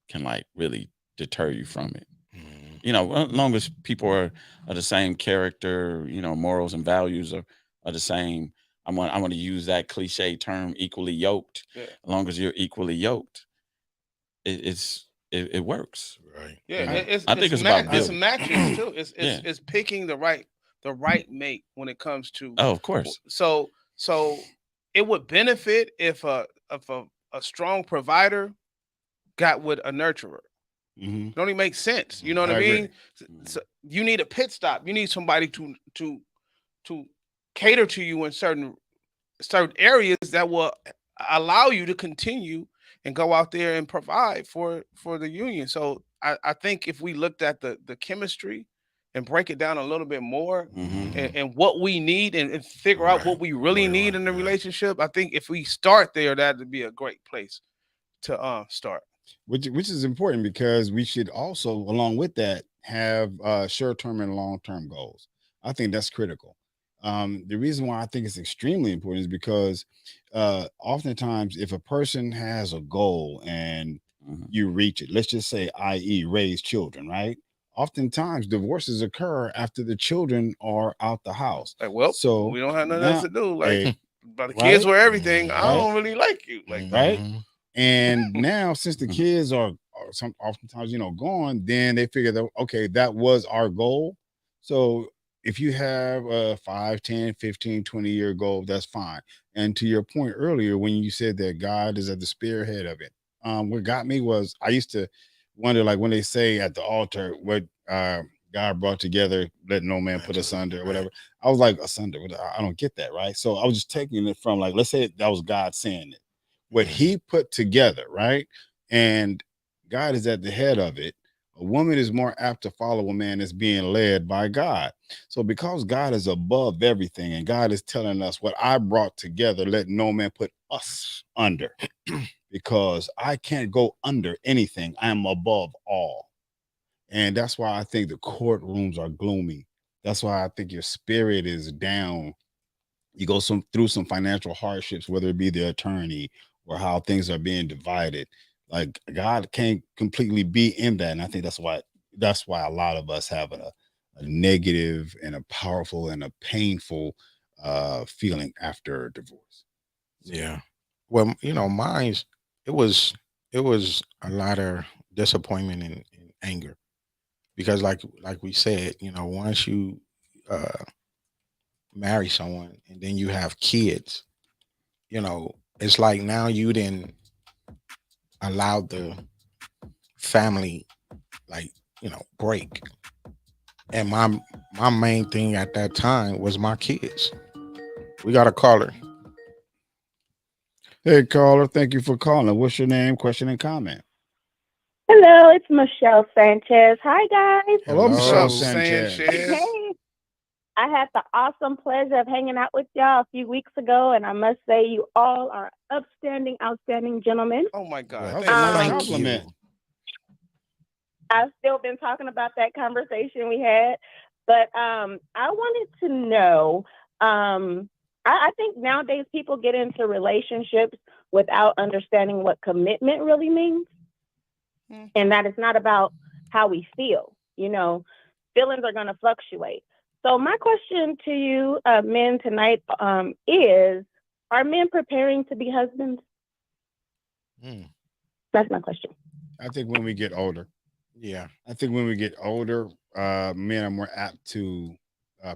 can, like, really deter you from it. Mhm. You know, as long as people are the same character, you know, morals and values are the same. I want to use that cliche term, equally yoked. Yeah. As long as you're equally yoked, it works. Right. Yeah, You know, it's I think it's it's about it's building. matches too. Yeah. It's picking the right mate when it comes to. Oh, of course. So it would benefit if a strong provider got with a nurturer. Mhm. Don't even make sense. You know what I I agree. mean? So you need a pit stop. You need somebody to cater to you in certain areas that will allow you to continue and go out there and provide for the union. So I think if we looked at the chemistry and break it down a little bit more, and what we need, and figure out what Right. we really Right, need right, in the yeah. relationship, I think if we start there, that would be a great place to start. Which is important, because we should also, along with that, have short-term and long-term goals. I think that's critical. The reason why I think it's extremely important is because oftentimes, if a person has a goal and you reach it, let's just say, i.e., raise children, right? Oftentimes, divorces occur after the children are out the house. Like, well, So we don't have nothing else now, to do. Like, hey, but the kids right, were everything. I right, don't really like you like that. right. Mhm. And now, since the kids are some oftentimes, gone, then they figure that, okay, that was our goal. So if you have a 5, 10, 15, 20-year goal, that's fine. And to your point earlier, when you said that God is at the spearhead of it, what got me was, I used to wonder, like, when they say at the altar, what God brought together, let no man put asunder, or Right. whatever. I was like, asunder, I don't get that, right? So I was just taking it from, like, let's say that was God saying it, what he put together, right? And God is at the head of it. A woman is more apt to follow a man that's being led by God. So because God is above everything, and God is telling us, what I brought together, let no man put us under, because I can't go under anything. I am above all. And that's why I think the courtrooms are gloomy. That's why I think your spirit is down. You go through some financial hardships, whether it be the attorney or how things are being divided. Like, God can't completely be in that. And I think that's why a lot of us have a negative and a powerful and a painful feeling after divorce. Yeah. Well, mine's it was a lot of disappointment and anger, because like we said, once you uh marry someone and then you have kids, it's like now you didn't allow the family, like, break. And my main thing at that time was my kids. We got a caller. Hey, caller, thank you for calling. What's your name, question, and comment? Hello, it's Michelle Sanchez. Hi, guys. Hello, Michelle Hello. Sanchez. Sanchez. Hey, I had the awesome pleasure of hanging out with y'all a few weeks ago, and I must say you all are upstanding, outstanding gentlemen. Oh my God! Well, that's Thank a you. nice Thank compliment. you. I've still been talking about that conversation we had, but I wanted to know. I think nowadays people get into relationships without understanding what commitment really means, and that it's not about how we feel. Feelings are going to fluctuate. So my question to you, men, tonight, is: are men preparing to be husbands? Mm, That's my question. I think when we get older, yeah. men are more apt to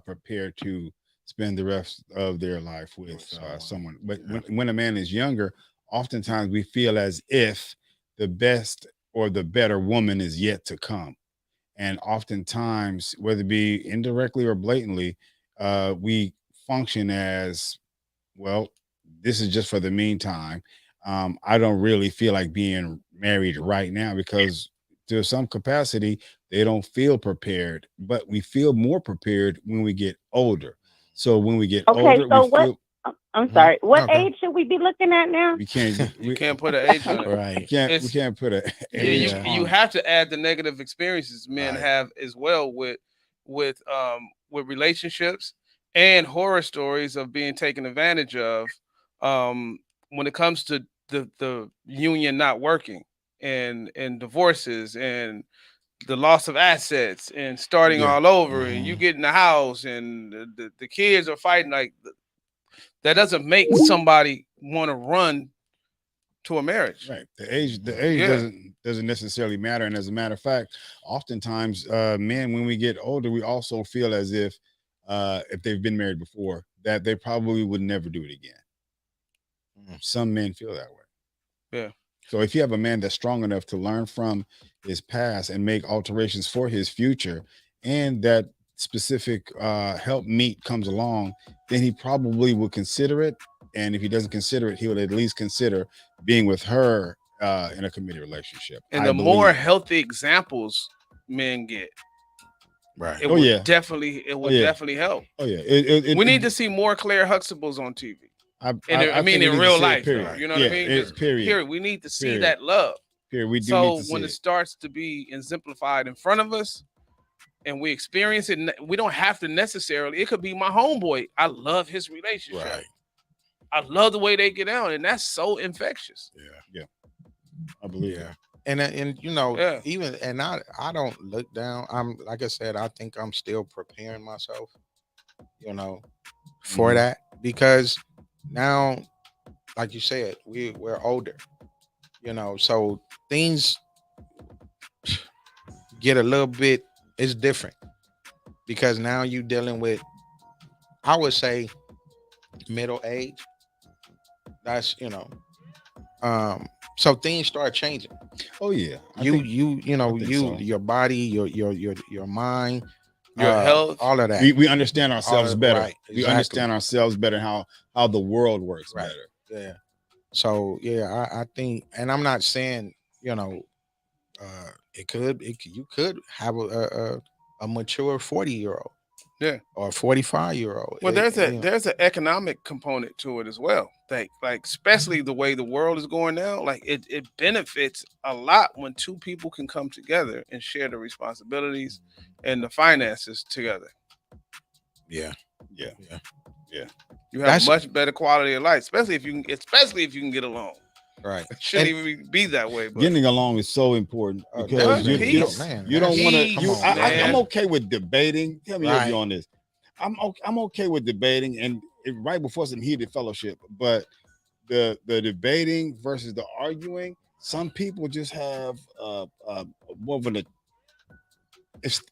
prepare to spend the rest of their life with someone. But when a man is younger, oftentimes we feel as if the best or the better woman is yet to come. And oftentimes, whether it be indirectly or blatantly, we function as, well, this is just for the meantime. I don't really feel like being married right now because to some capacity they don't feel prepared, but we feel more prepared when we get older. So when we get Okay, older, we so what? feel I'm sorry. What Okay. age should we be looking at now? we can't You we, can't put an age on it. we Right. can't we It's- can't put a Yeah, age you on it. have to add the negative experiences men Right. have as well with relationships and horror stories of being taken advantage of when it comes to the union not working and divorces and the loss of assets and starting Yeah. all over and you get in the house and the kids are fighting like that doesn't make somebody want to run to a marriage. Right. The age Yeah. doesn't necessarily matter. And as a matter of fact, oftentimes men, when we get older, we also feel as if they've been married before, that they probably would never do it again. Some men feel that way. Yeah. So if you have a man that's strong enough to learn from his past and make alterations for his future, and that specific help meet comes along, then he probably will consider it. And if he doesn't consider it, he will at least consider being with her in a committed relationship. And I the more believe. healthy examples men get, Right. it Oh, would yeah. definitely yeah. definitely help. Oh yeah, We need to see more Claire Huxtables on TV. I mean, think in we need to real see it, life, though, period. you know what I mean? Just period. We need to see Period. that love. Period. We do So need to see when it it. starts to be exemplified in front of us and we experience it, we don't have to necessarily, it could be my homeboy. I love his relationship. Right. I love the way they get out, and that's so infectious. Yeah. I believe. Yeah. And you know, Yeah. even and I don't look down. I'm like I said, I think I'm still preparing myself, you know, for that, because now, like you said, we're older, you know, so things get a little bit, it's different because now you dealing with, I would say, middle age. That's, you know, so things start changing. Oh yeah. You know, think you so. your body, your mind, Your health. all of that. We understand ourselves All- better. right, We exactly. understand ourselves better, and how the world works Right. better. Yeah. So yeah, I think, and I'm not saying, you know, you could have a mature 40-year-old. Yeah. Or a 45-year-old. Well, there's an economic component to it as well. Like especially the way the world is going now, like it benefits a lot when two people can come together and share the responsibilities and the finances together. Yeah. Yeah. You have That's- a much better quality of life, especially if you can get along. Right. It shouldn't even be that way, but Getting along is so important because that's you peace. don't want to. Peace, I'm man. okay with debating. Tell me Right. you on this. I'm okay with debating and right before some heated fellowship, but the debating versus the arguing, some people just have more of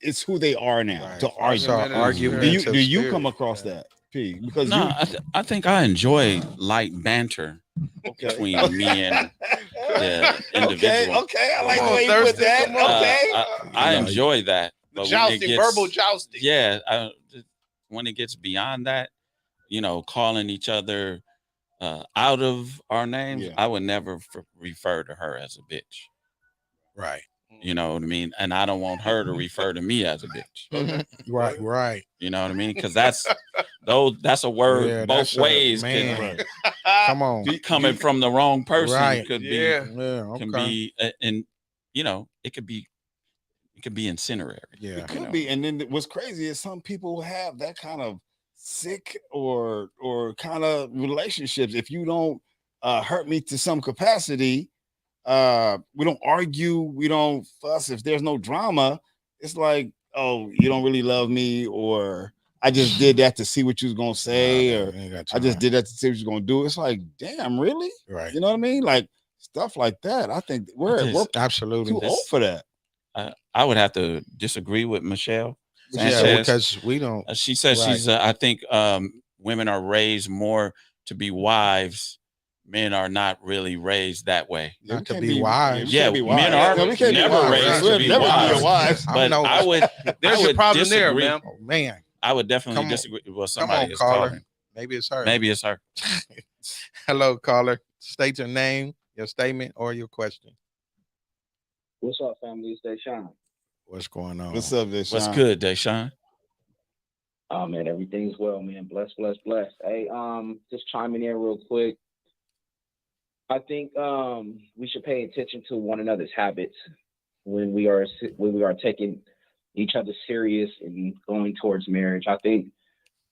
it's who they are now Right. to argue. So Argumentative Do you spirit. come across that, P? Because No, I think I enjoy light banter okay. between me and the individual. Okay, I like Come the on, way you put Thurston, that. come on. Okay. I You know, enjoy that. But when it jousting, gets- verbal jousting. Yeah, when it gets beyond that, you know, calling each other out of our names, Yeah. I would never refer to her as a bitch. Right. You know what I mean? And I don't want her to refer to me as a bitch. Right. You know what I mean? Because that's a word Yeah, both that's a- ways. man. Could, Come on. coming from the wrong person Right. could Yeah. Yeah. can Okay. be and you know it could be incendiary. Yeah. It could know. be. And then what's crazy is some people have that kind of sick or kind of relationships. If you don't hurt me to some capacity, we don't argue, we don't fuss. If there's no drama, it's like, oh, you don't really love me, or I just did that to see what you was gonna say, or I just did that to see what you're gonna do. It's like, damn, really? Right. You know what I mean? Like stuff like that. I think we're Absolutely. too old for that. I would have to disagree with Michelle. Yeah, Sanchez. because we don't. She says Right. she's. I think women are raised more to be wives. Men are not really raised that way. Yeah, we Not to can't be wise. we can't be men wise. are No, we can't be never wise. raised We'll to be never wise. wise. I know. I would. There's I your would problem there, disagree. man. Oh, man. I would definitely Come on. disagree. Well, Come somebody on, is caller. calling. Maybe it's her. Maybe it's her. Hello, caller. state your name, your statement, or your question. What's up, family? It's Deshaun. What's going on? What's up, Deshaun? What's good, Deshaun? Oh man, everything's well, man. Blessed, blessed, blessed. Hey, just chiming in real quick. I think we should pay attention to one another's habits when we are taking each other serious and going towards marriage. I think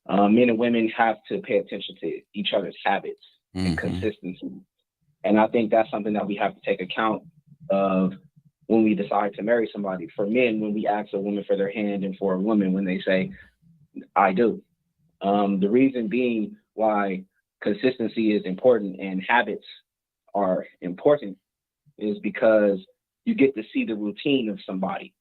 men and women have to pay attention to each other's habits and consistency. And I think that's something that we have to take account of when we decide to marry somebody. For men, when we ask a woman for their hand, and for a woman when they say, I do. The reason being why consistency is important and habits are important is because you get to see the routine of somebody.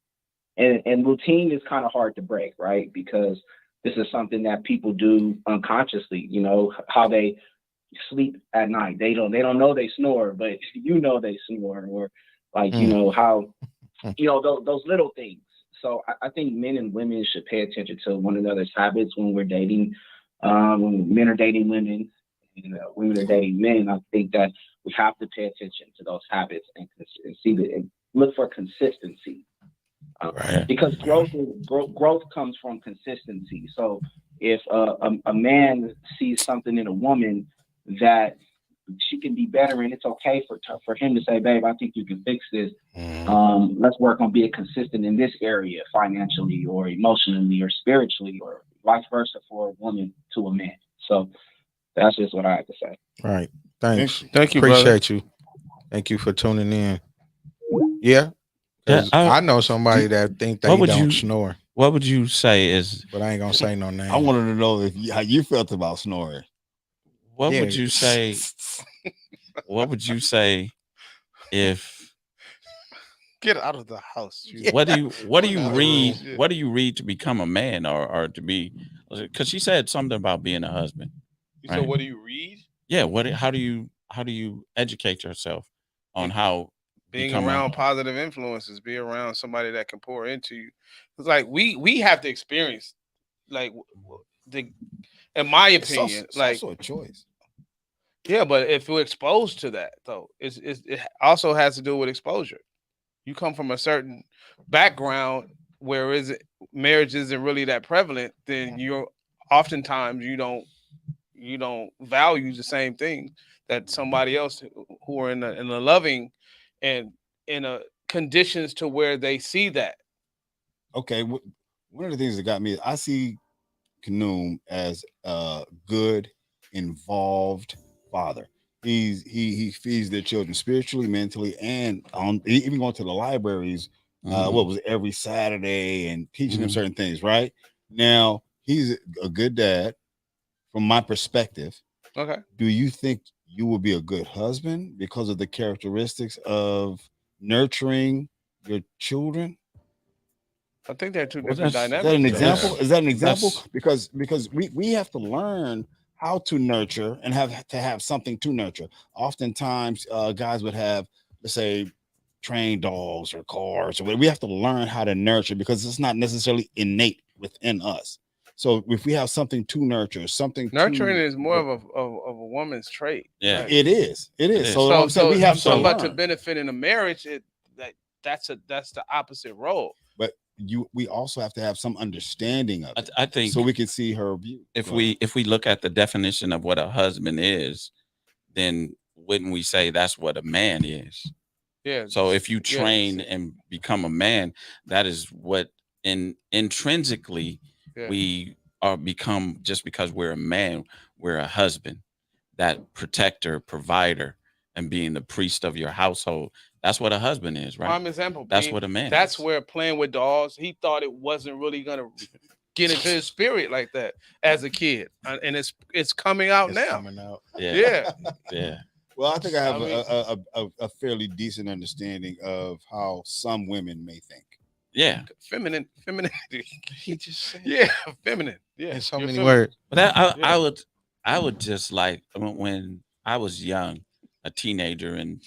And routine is kind of hard to break, right? Because this is something that people do unconsciously, you know, how they sleep at night. They don't know they snore, but you know they snore, or like, you know, how, you know, those little things. So I think men and women should pay attention to one another's habits when we're dating. When men are dating women and women are dating men, I think that we have to pay attention to those habits and see that and look for consistency. Right. Because growth comes from consistency. So if a man sees something in a woman that she can be better, and it's okay for him to say, babe, I think you can fix this. Let's work on being consistent in this area, financially or emotionally or spiritually, or vice versa for a woman to a man. So that's just what I have to say. Right. Thanks. Thank you, Appreciate you. Thank you for tuning in. Yeah. Yeah, 'Cause I know somebody that think they what would don't you- snore, What would you say is? but I ain't gonna say no name. I wanted to know how you felt about snoring. What Yeah. would you say? What would you say if? Get out of the house. What do you Nah, read? shit. What do you read to become a man, or to be? Because she said something about being a husband. You said, Right. what do you read? Yeah. How do you educate yourself on how Being become around positive influences, be around somebody that can pour into you. It's like we have to experience, like, in my opinion, It's like, also a choice. yeah, but if we're exposed to that, though, it also has to do with exposure. You come from a certain background where marriage isn't really that prevalent, then you're oftentimes you don't value the same thing that somebody else who are in a loving and in a conditions to where they see that. Okay, one of the things that got me, I see Kanoom as a good, involved father. He feeds their children spiritually, mentally, and even going to the libraries. What was it, every Saturday, and teaching them certain things. Right now, he's a good dad. From my perspective, Okay. do you think you will be a good husband because of the characteristics of nurturing your children? I think they're two Well, different that's- Is that dynamics. an though. example? Is that an example? That's- Because we have to learn how to nurture and have to have something to nurture. Oftentimes, guys would have, let's say, trained dogs or cars, or we have to learn how to nurture because it's not necessarily innate within us. So if we have something to nurture, Nurturing is more of a woman's trait. Yeah. Like, it is. So, so I'm saying we have I'm talking to about to learn. benefit in a marriage. That's the opposite role. But we also have to have some understanding of it, I think so we can see her view. if we look at the definition of what a husband is, then wouldn't we say that's what a man is? Yeah. So if you yeah, train and become a man, that is what intrinsically yeah. we are become. Just because we're a man, we're a husband, that protector, provider, and being the priest of your household. That's what a husband is, right? Prime example. That's being- what a man That's is. where playing with dolls, he thought it wasn't really gonna get into his spirit like that as a kid, and it's coming out It's now. coming out. Yeah. Yeah. Well, I think I have I a fairly decent understanding of how some women may think. Yeah. Femininity. He just said Yeah, feminine. Yeah. in so you're many feminine. words. But I Yeah. I would just like when I was young, a teenager, and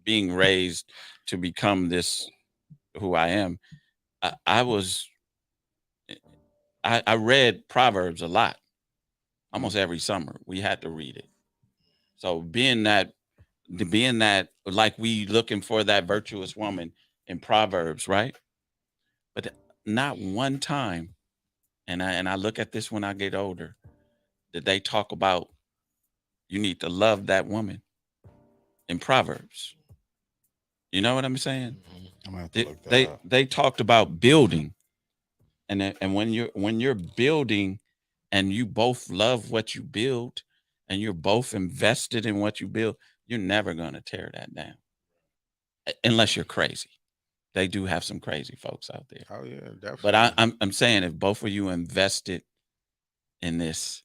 being raised to become this who I am. I was I read Proverbs a lot. Almost every summer we had to read it. So being that being that, like, we looking for that virtuous woman in Proverbs, right? But not one time, and I look at this when I get older, did they talk about you need to love that woman in Proverbs. You know what I'm saying? I'm gonna have to look that up. They talked about building, and when you're building, and you both love what you build, and you're both invested in what you build, you're never gonna tear that down, unless you're crazy. They do have some crazy folks out there. Oh yeah, definitely. But I'm saying, if both of you invested in this,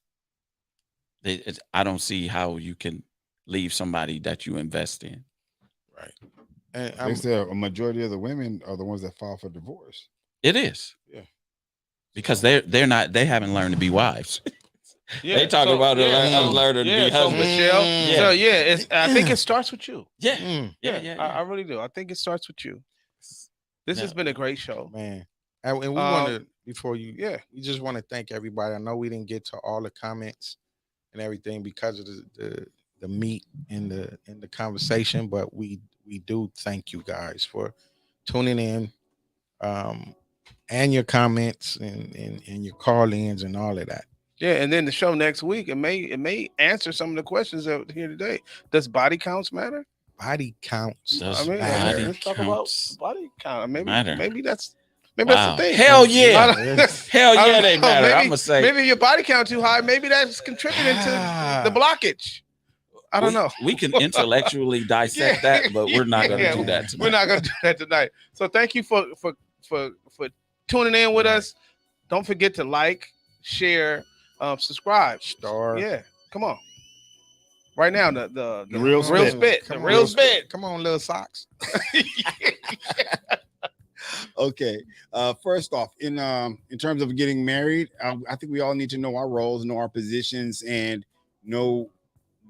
I don't see how you can leave somebody that you invest in. Right. And They say a majority of the women are the ones that file for divorce. It is. Yeah. Because they haven't learned to be wives. Yeah, they talk about learning to be so husbands. Michelle, Yeah. so yeah, I think it starts with you. Yeah. I really do. I think it starts with you. This has been a great show, man. And we want to, before you, we just want to thank everybody. I know we didn't get to all the comments and everything because of the meat in the conversation, but we do thank you guys for tuning in, and your comments and your call-ins and all of that. Yeah, and then the show next week, it may answer some of the questions out here today. Does body counts matter? Body counts. Let's talk about body count. Maybe that's the thing. Hell yeah. Hell yeah, they matter. I'm gonna say maybe your body count too high. Maybe that's contributing to the blockage. I don't know. We can intellectually dissect that, but we're not going to do that tonight. We're not going to do that tonight. So thank you for tuning in with us. Don't forget to like, share, subscribe. Star. Yeah, come on. Right now, the real spit. The real spit. Come on, little socks. Okay. First off, in terms of getting married, I think we all need to know our roles, know our positions, and know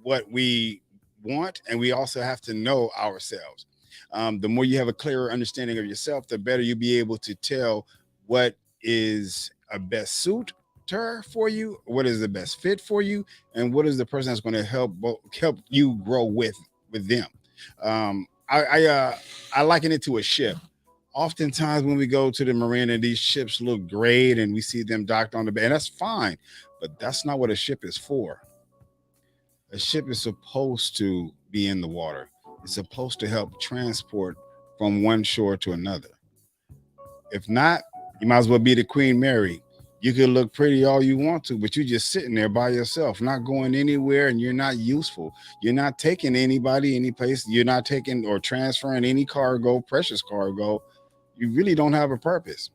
what we want, and we also have to know ourselves. The more you have a clearer understanding of yourself, the better you'll be able to tell what is a best suit for you, what is the best fit for you, and what is the person that's going to help you grow with them. I liken it to a ship. Oftentimes when we go to the marina, these ships look great and we see them docked on the bay, and that's fine, but that's not what a ship is for. A ship is supposed to be in the water. It's supposed to help transport from one shore to another. If not, you might as well be the Queen Mary. You can look pretty all you want to, but you're just sitting there by yourself, not going anywhere, and you're not useful. You're not taking anybody any place. You're not taking or transferring any cargo, precious cargo. You really don't have a purpose.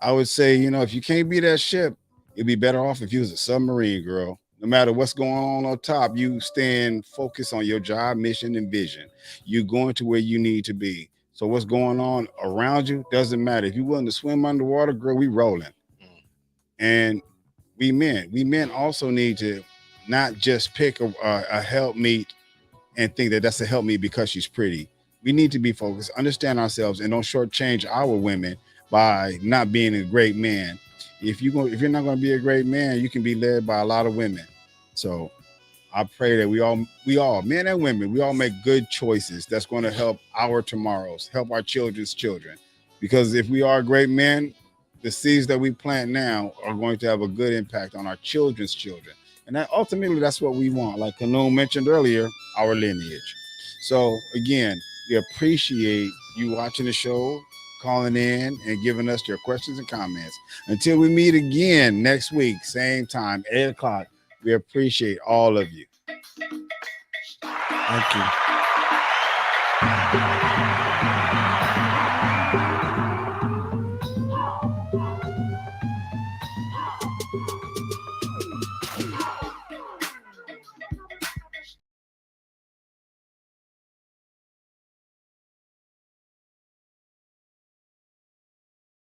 I would say, if you can't be that ship, it'd be better off if you was a submarine, girl. No matter what's going on top, you stand focused on your job, mission, and vision. You're going to where you need to be. So what's going on around you doesn't matter. If you're willing to swim underwater, girl, we rolling. And we men also need to not just pick a helpmeet and think that that's a helpmeet because she's pretty. We need to be focused, understand ourselves, and don't shortchange our women by not being a great man. If you're not going to be a great man, you can be led by a lot of women. So I pray that we all, men and women, we all make good choices that's going to help our tomorrows, help our children's children. Because if we are great men, the seeds that we plant now are going to have a good impact on our children's children. And ultimately, that's what we want. Like Kanoon mentioned earlier, our lineage. So again, we appreciate you watching the show, calling in and giving us your questions and comments. Until we meet again next week, same time, 8 o'clock, we appreciate all of you. Thank you.